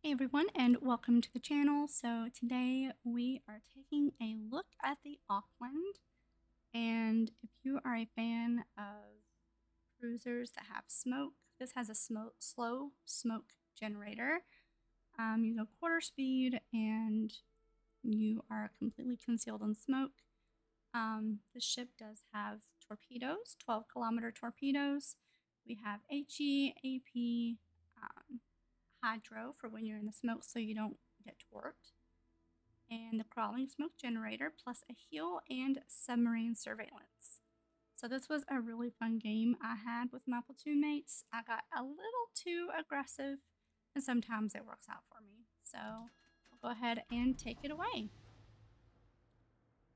Hey everyone, and welcome to the channel. So today we are taking a look at the Auckland, and if you are a fan of cruisers that have smoke, this has a slow smoke generator. You go quarter speed and you are completely concealed in smoke. The ship does have torpedoes, 12-kilometer torpedoes. We have HE, AP, hydro for when you're in the smoke so you don't get torqued, and the crawling smoke generator, plus a heel and submarine surveillance. So this was a really fun game I had with my platoon mates. I got a little too aggressive, and sometimes it works out for me. So I'll go ahead and take it away.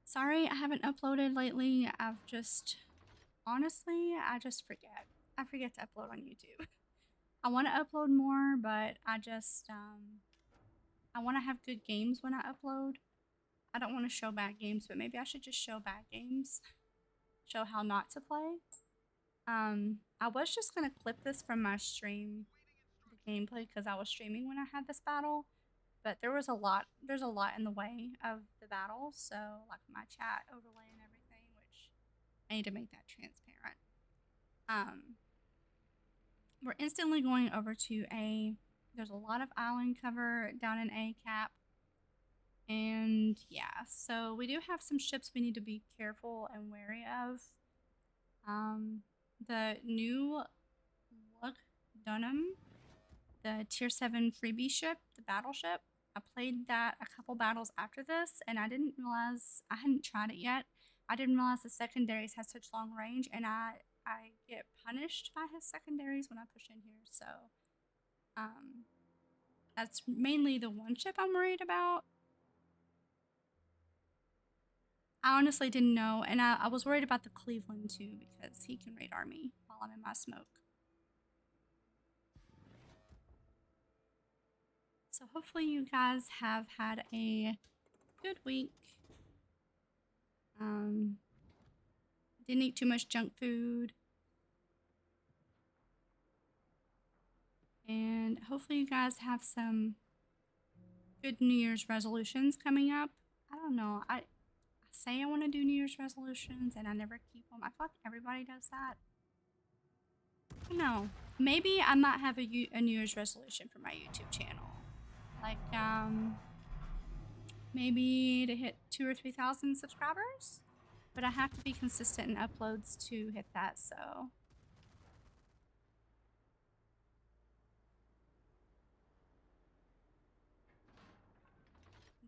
Sorry I haven't uploaded lately. Honestly, I just forget. I forget to upload on YouTube. I want to upload more, but I want to have good games when I upload. I don't want to show bad games, but maybe I should just show bad games. Show how not to play. I was just going to clip this from my stream, the gameplay, because I was streaming when I had this battle. But there's a lot in the way of the battle, so like my chat overlay and everything, which I need to make that transparent. We're instantly going over to A. There's a lot of island cover down in A cap. And yeah, so we do have some ships we need to be careful and wary of. The new Lug Dunham, the tier 7 freebie ship, the battleship. I played that a couple battles after this, and I didn't realize, I hadn't tried it yet. I didn't realize the secondaries had such long range, and I get punished by his secondaries when I push in here. So that's mainly the one ship I'm worried about. I honestly didn't know, and I was worried about the Cleveland too because he can radar me while I'm in my smoke. So hopefully you guys have had a good week. Didn't eat too much junk food. And hopefully you guys have some good New Year's resolutions coming up. I don't know. I say I want to do New Year's resolutions and I never keep them. I feel like everybody does that. I don't know. Maybe I might have a New Year's resolution for my YouTube channel. Like, maybe to hit 2,000 or 3,000 subscribers. But I have to be consistent in uploads to hit that, so.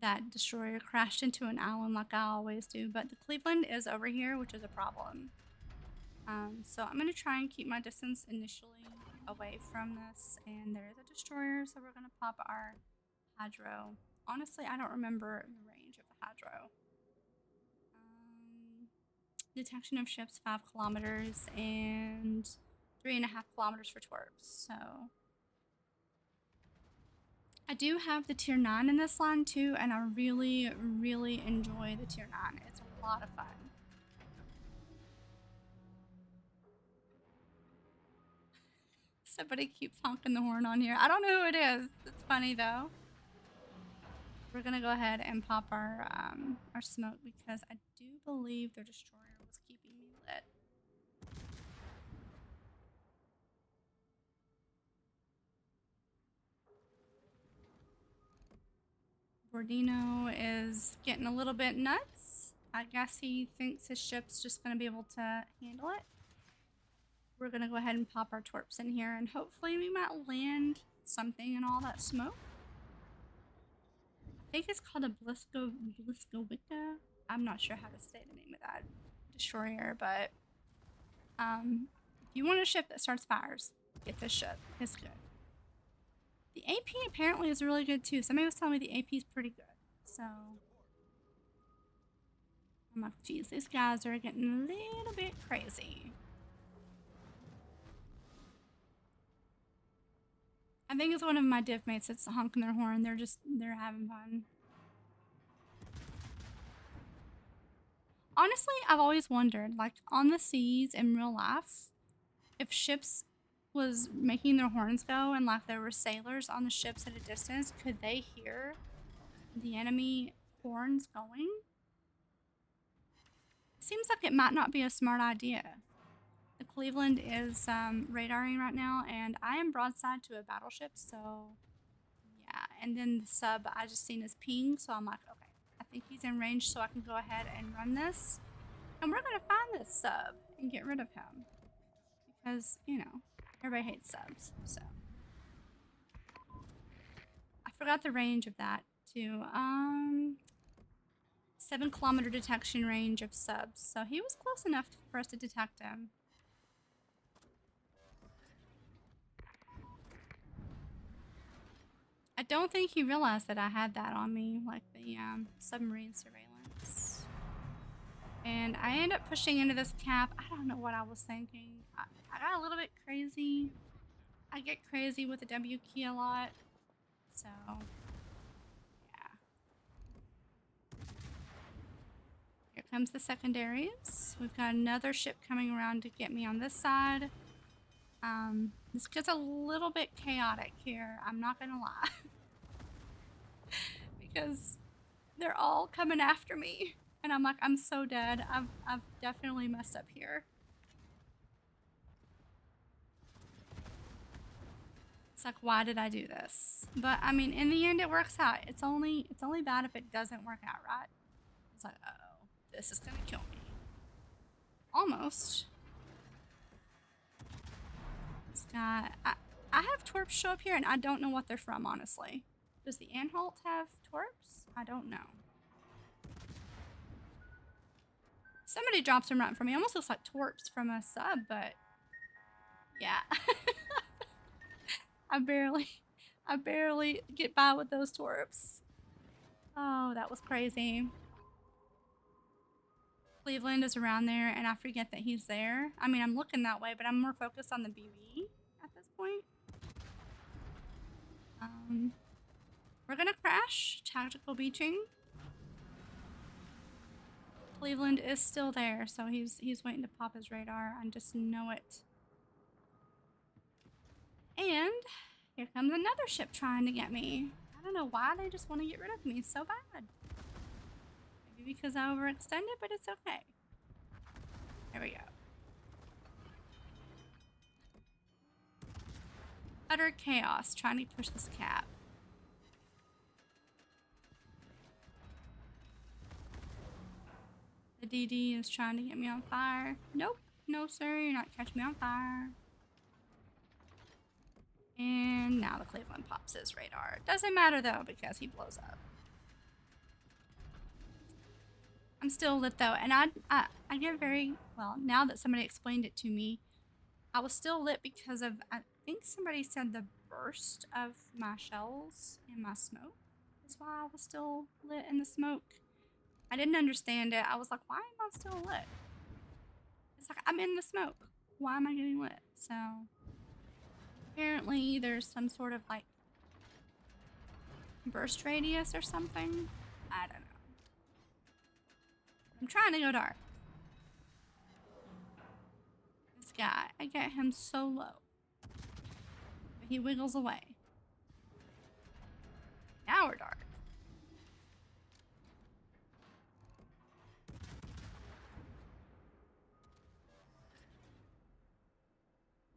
That destroyer crashed into an island like I always do, but the Cleveland is over here, which is a problem. So I'm going to try and keep my distance initially away from this, and there is a destroyer, so we're going to pop our hydro. Honestly, I don't remember the range of the hydro. Detection of ships 5 kilometers and 3.5 kilometers for twerps, so I do have the tier 9 in this line too, and I really enjoy the tier 9. It's a lot of fun. Somebody keeps honking the horn on here. I don't know who it is. It's funny though. We're gonna go ahead and pop our smoke because I do believe their destroyer was keeping me lit. Bordino is getting a little bit nuts. I guess he thinks his ship's just gonna be able to handle it. We're gonna go ahead and pop our twerps in here and hopefully we might land something in all that smoke. I think it's called a Bliskowicka. I'm not sure how to say the name of that destroyer, but if you want a ship that starts fires, get this ship. It's good. The AP apparently is really good too. Somebody was telling me the AP is pretty good. So I'm like, geez, these guys are getting a little bit crazy. I think it's one of my div mates that's honking their horn. They're having fun. Honestly, I've always wondered, like on the seas in real life, if ships was making their horns go and like there were sailors on the ships at a distance, could they hear the enemy horns going? It seems like it might not be a smart idea. The Cleveland is radaring right now, and I am broadside to a battleship, so yeah. And then the sub, I just seen his ping, so I'm like, okay, I think he's in range, so I can go ahead and run this. And we're gonna find this sub and get rid of him. Because, you know, everybody hates subs, so. I forgot the range of that, too. 7-kilometer detection range of subs, so he was close enough for us to detect him. I don't think he realized that I had that on me, like the submarine surveillance. And I ended up pushing into this cap. I don't know what I was thinking. I got a little bit crazy. I get crazy with the W key a lot. So, yeah. Here comes the secondaries. We've got another ship coming around to get me on this side. This gets a little bit chaotic here. I'm not gonna lie. Because they're all coming after me. And I'm like, I'm so dead. I've definitely messed up here. It's like, why did I do this? But I mean, in the end, it works out. It's only bad if it doesn't work out right. It's like, oh, this is gonna kill me. Almost. This guy, I have twerps show up here, and I don't know what they're from, honestly. Does the Anhalt have twerps? I don't know. Somebody drops them right in front of me. Almost looks like twerps from a sub, but yeah. I barely get by with those twerps. Oh, that was crazy. Cleveland is around there, and I forget that he's there. I mean, I'm looking that way, but I'm more focused on the BB at this point. We're gonna crash. Tactical beaching. Cleveland is still there, so he's waiting to pop his radar. I just know it. And here comes another ship trying to get me. I don't know why they just want to get rid of me so bad. Maybe because I overextended, but it's okay. There we go. Utter chaos trying to push this cap. The DD is trying to get me on fire. Nope. No, sir. You're not catching me on fire. And now the Cleveland pops his radar. Doesn't matter, though, because he blows up. I'm still lit, though. And I get very... Well, now that somebody explained it to me, I was still lit because of... I think somebody said the burst of my shells and my smoke is why I was still lit in the smoke. I didn't understand it. I was like, why am I still lit? It's like, I'm in the smoke. Why am I getting lit? So, apparently there's some sort of, like, burst radius or something. I don't know. I'm trying to go dark. This guy, I get him so low. But he wiggles away. Now we're dark.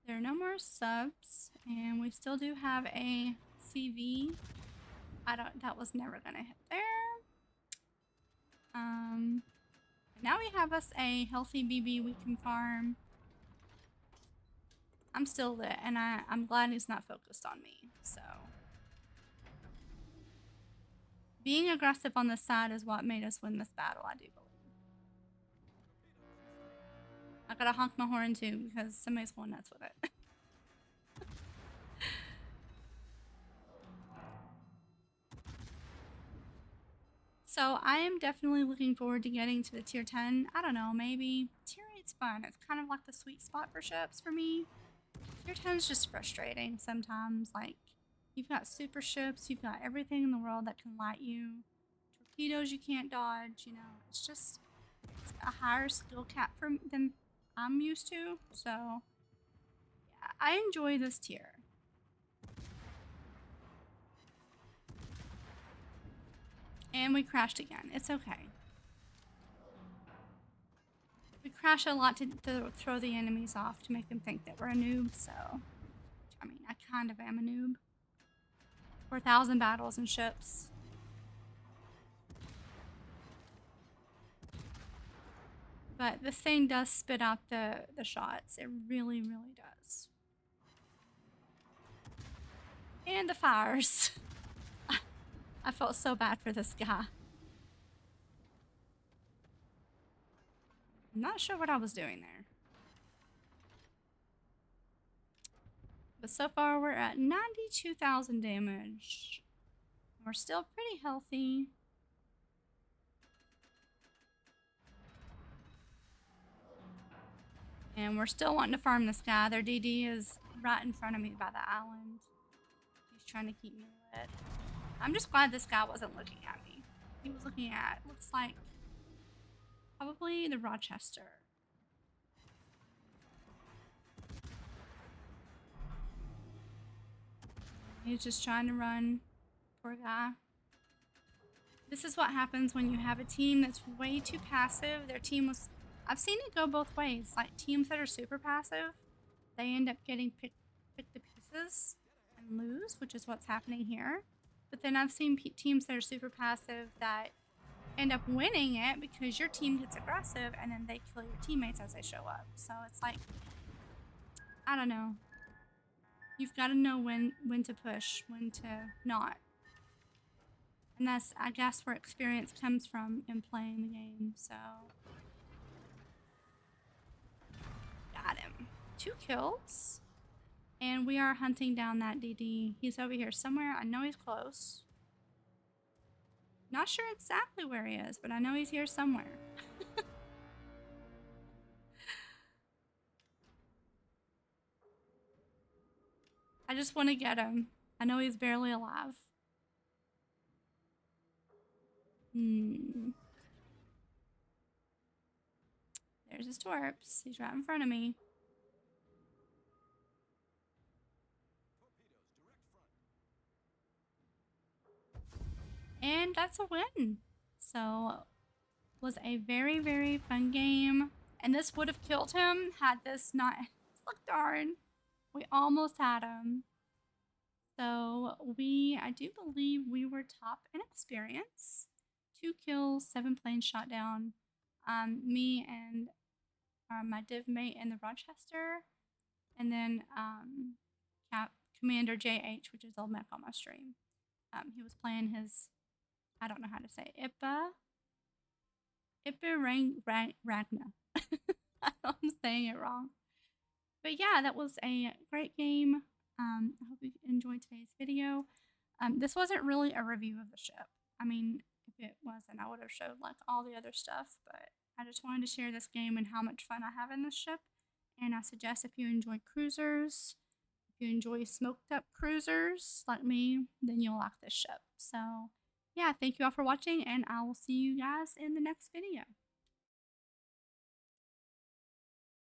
There are no more subs, and we still do have a CV. That was never gonna hit there. Now we have us a healthy BB we can farm. I'm still lit, and I'm glad he's not focused on me, so. Being aggressive on this side is what made us win this battle, I do believe. I gotta honk my horn too, because somebody's going nuts with it. So I am definitely looking forward to getting to the tier 10. I don't know, maybe. Tier 8's fun. It's kind of like the sweet spot for ships for me. Tier 10 is just frustrating sometimes. Like, you've got super ships, you've got everything in the world that can light you. Torpedoes you can't dodge, you know. It's just a higher skill cap than I'm used to. So, I enjoy this tier. And we crashed again. It's okay. We crash a lot to throw the enemies off to make them think that we're a noob, so... I mean, I kind of am a noob. 4,000 battles and ships. But this thing does spit out the shots. It really, really does. And the fires. I felt so bad for this guy. I'm not sure what I was doing there. But so far we're at 92,000 damage. We're still pretty healthy. And we're still wanting to farm this guy. Their DD is right in front of me by the island. He's trying to keep me lit. I'm just glad this guy wasn't looking at me. He was looking at, looks like, probably the Rochester. He's just trying to run. Poor guy. This is what happens when you have a team that's way too passive. Their team was... I've seen it go both ways. Like, teams that are super passive, they end up getting picked to pieces and lose, which is what's happening here. But then I've seen teams that are super passive that end up winning it because your team gets aggressive and then they kill your teammates as they show up. So it's like, I don't know. You've got to know when to push, when to not. And that's, I guess, where experience comes from in playing the game, so... Got him. 2 kills. And we are hunting down that DD. He's over here somewhere. I know he's close. Not sure exactly where he is, but I know he's here somewhere. I just want to get him. I know he's barely alive. There's his twerps. He's right in front of me. And that's a win. So, it was a very, very fun game. And this would have killed him had this not... Look, darn. We almost had him. So, I do believe we were top in experience. 2 kills, 7 planes shot down. Me and my div mate in the Rochester. And then Commander JH, which is old mech on my stream. He was playing his... I don't know how to say it. Ragna. I'm saying it wrong. But yeah, that was a great game. I hope you enjoyed today's video. This wasn't really a review of the ship. I mean, if it wasn't, I would have showed like all the other stuff. But I just wanted to share this game and how much fun I have in this ship. And I suggest if you enjoy cruisers, if you enjoy smoked up cruisers like me, then you'll like this ship. So yeah, thank you all for watching, and I will see you guys in the next video.